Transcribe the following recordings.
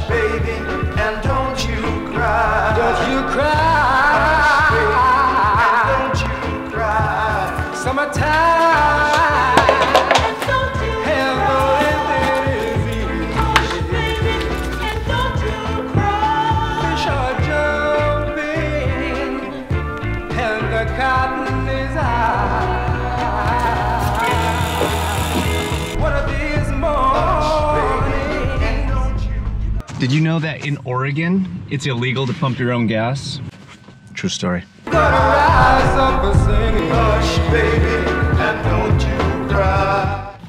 Hush, baby, and don't you cry. Don't you cry. Hush, baby, and don't you cry. Summertime. Did you know that in Oregon, it's illegal to pump your own gas? True story.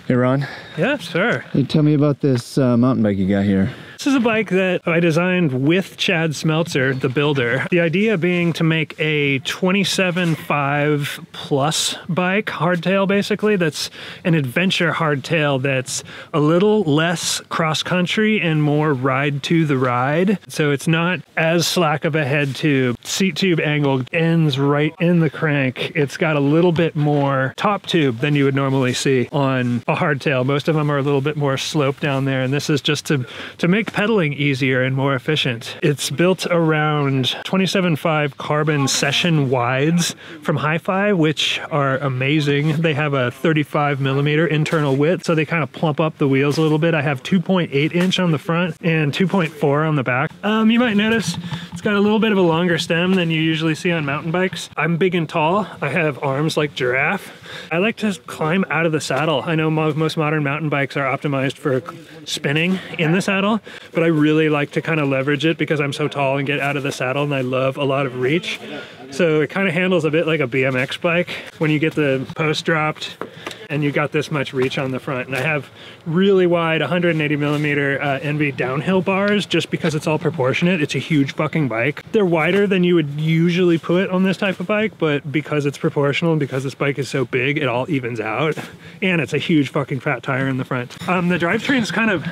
Hey Ron. Yeah, sure. Hey, tell me about this mountain bike you got here. This is a bike that I designed with Chad Smeltzer, the builder. The idea being to make a 27.5 plus bike, hardtail basically, that's an adventure hardtail that's a little less cross-country and more ride to the ride. So it's not as slack of a head tube. Seat tube angle ends right in the crank. It's got a little bit more top tube than you would normally see on a hardtail. Most of them are a little bit more sloped down there, and this is just to make pedaling easier and more efficient. It's built around 27.5 carbon session wides from Hi-Fi, which are amazing. They have a 35 millimeter internal width, so they kind of plump up the wheels a little bit. I have 2.8 inch on the front and 2.4 on the back. You might notice it's got a little bit of a longer stem than you usually see on mountain bikes. I'm big and tall. I have arms like giraffe. I like to climb out of the saddle. I know most modern mountain bikes are optimized for spinning in the saddle, but I really like to kind of leverage it because I'm so tall and get out of the saddle, and I love a lot of reach. So it kind of handles a bit like a BMX bike when you get the post dropped and you got this much reach on the front. And I have really wide 180 millimeter NV downhill bars just because it's all proportionate. It's a huge fucking bike. They're wider than you would usually put on this type of bike, but because it's proportional and because this bike is so big, it all evens out. And it's a huge fucking fat tire in the front. The drivetrain is kind of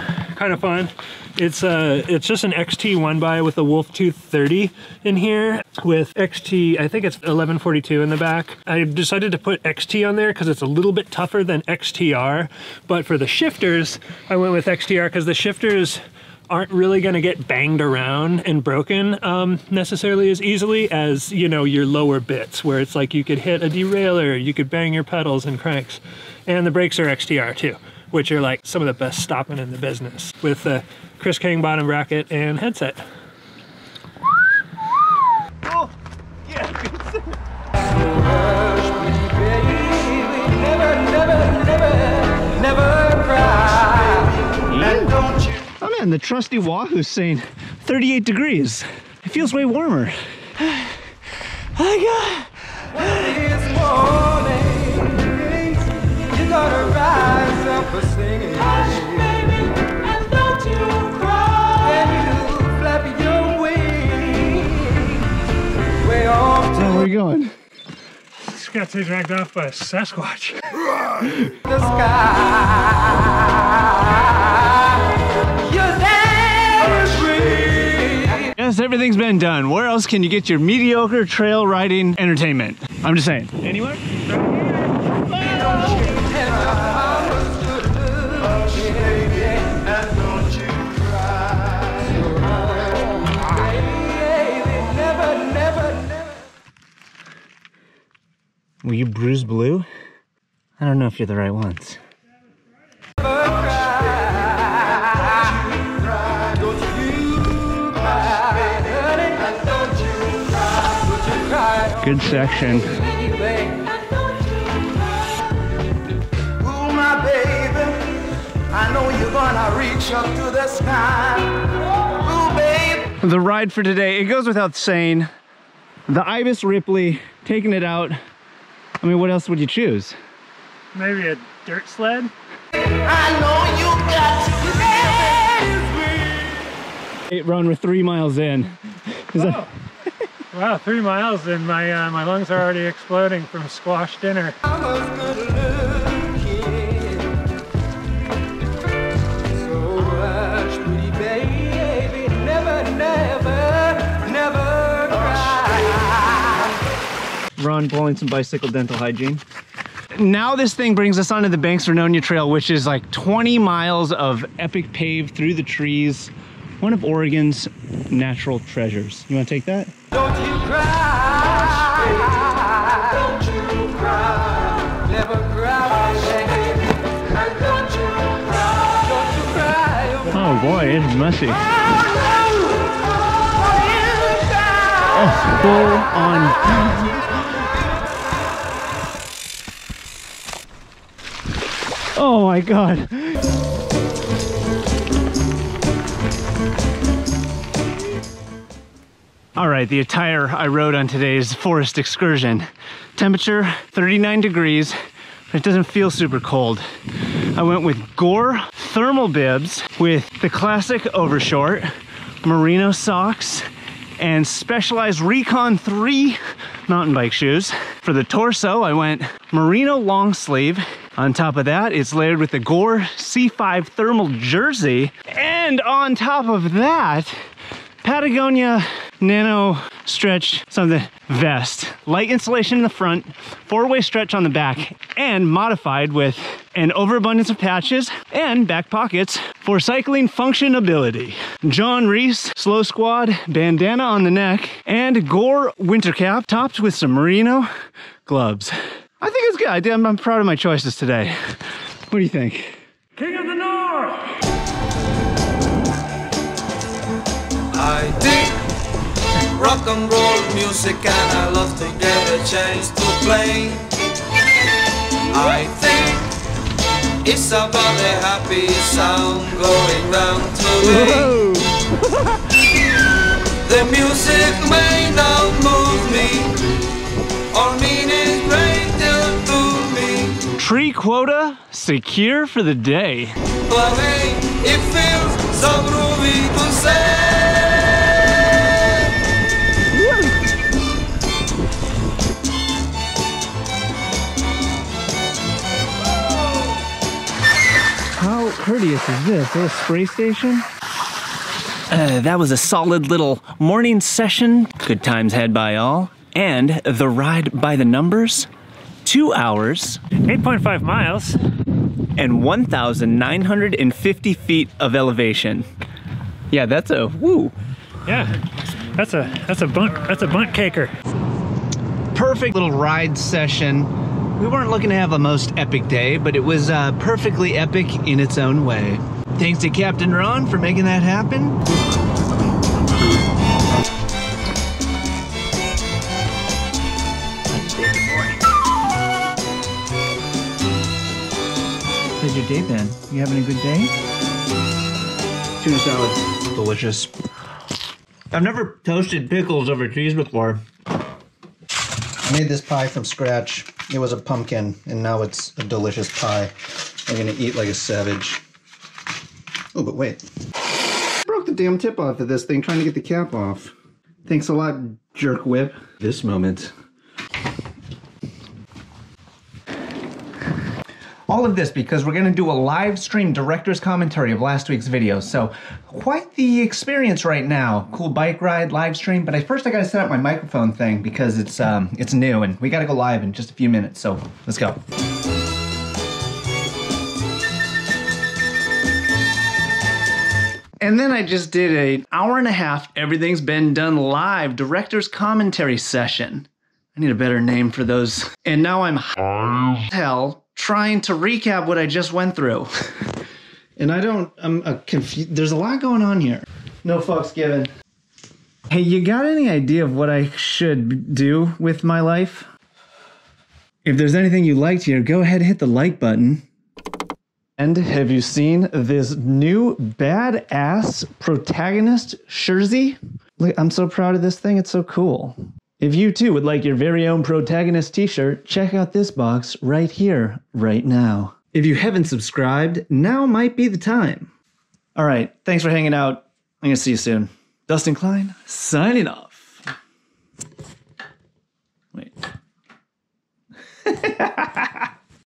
fun. It's just an XT 1x with a Wolf Tooth 30 in here with XT, I think it's 1142 in the back. I decided to put XT on there because it's a little bit tougher than XTR, but for the shifters, I went with XTR because the shifters aren't really going to get banged around and broken necessarily as easily as, you know, your lower bits, where it's like you could hit a derailleur, you could bang your pedals and cranks. And the brakes are XTR too, which are like some of the best stopping in the business with the Chris King bottom bracket and headset. Oh, yeah, never cry. And don't you? Oh man, the trusty Wahoo's saying 38 degrees. It feels way warmer. This morning, you gotta rise up for singing. Hush, baby, and don't you cry. Then you flap your wings way off to So where are you going? Just got to dragged off by a Sasquatch. the sky. You're there free. Yes, everything's been done. Where else can you get your mediocre trail riding entertainment? I'm just saying. Anywhere? Were you Bruise Blue? I don't know if you're the right ones. Good section. Ooh, my baby, I know you're gonna reach up to the sky. Ooh, babe. The ride for today, it goes without saying, the Ibis Ripley, taking it out. I mean, what else would you choose? Maybe a dirt sled? I know you got to Hey, Ron, we're 3 miles in. Is that... Wow, 3 miles and my lungs are already exploding from squash dinner. I was good looking. So hush, pretty baby, never cry. Ron pulling some bicycle dental hygiene. Now this thing brings us onto the Banks Vernonia Trail, which is like 20 miles of epic pave through the trees, One of Oregon's natural treasures. You want to take that? Don't you cry, don't you cry, never cry, baby. Don't you cry, Oh boy, it's messy. Oh, full on. Oh my God. All right, the attire I rode on today's forest excursion. Temperature 39 degrees, but it doesn't feel super cold. I went with Gore thermal bibs with the classic overshort, merino socks, and Specialized Recon 3 mountain bike shoes. For the torso, I went merino long sleeve. On top of that, it's layered with the Gore C5 thermal jersey. And on top of that, Patagonia Nano Stretch something vest. Light insulation in the front, 4-way stretch on the back, and modified with an overabundance of patches and back pockets for cycling functionability. John Reese Slow Squad bandana on the neck, and Gore winter cap topped with some merino gloves. I think it's good. I'm proud of my choices today. What do you think? King of the North! I dig rock and roll music and I love to get a chance to play. I think it's about the happy sound going round today. The music may not move me or mean it great to me. Tree quota secure for the day. But hey, it feels so groovy to say. How courteous is this? Is that a spray station? That was a solid little morning session. Good times had by all. And the ride by the numbers, 2 hours. 8.5 miles. And 1,950 feet of elevation. Yeah, that's a woo. Yeah, that's a bunt caker. Perfect little ride session. We weren't looking to have a most epic day, but it was perfectly epic in its own way. Thanks to Captain Ron for making that happen. How's your day been? You having a good day? Tuna salad. Delicious. I've never toasted pickles over cheese before. I made this pie from scratch. It was a pumpkin, and now it's a delicious pie. I'm gonna eat like a savage. Oh, but wait. Broke the damn tip off of this thing trying to get the cap off. Thanks a lot, jerk whip. This moment. All of this because we're going to do a live stream director's commentary of last week's video. So quite the experience right now. Cool bike ride, live stream. But first I got to set up my microphone thing because it's new and we got to go live in just a few minutes. So let's go. And then I just did an hour and a half, everything's been done live, director's commentary session. I need a better name for those. And now I'm hell trying to recap what I just went through. And I'm confused. There's a lot going on here. No fucks given. Hey, you got any idea of what I should do with my life? If there's anything you liked here, go ahead and hit the like button. And have you seen this new badass protagonist jersey? Look, I'm so proud of this thing. It's so cool. If you too would like your very own protagonist t-shirt, check out this box right here, right now. If you haven't subscribed, now might be the time. All right, thanks for hanging out. I'm gonna see you soon. Dustin Klein, signing off. Wait.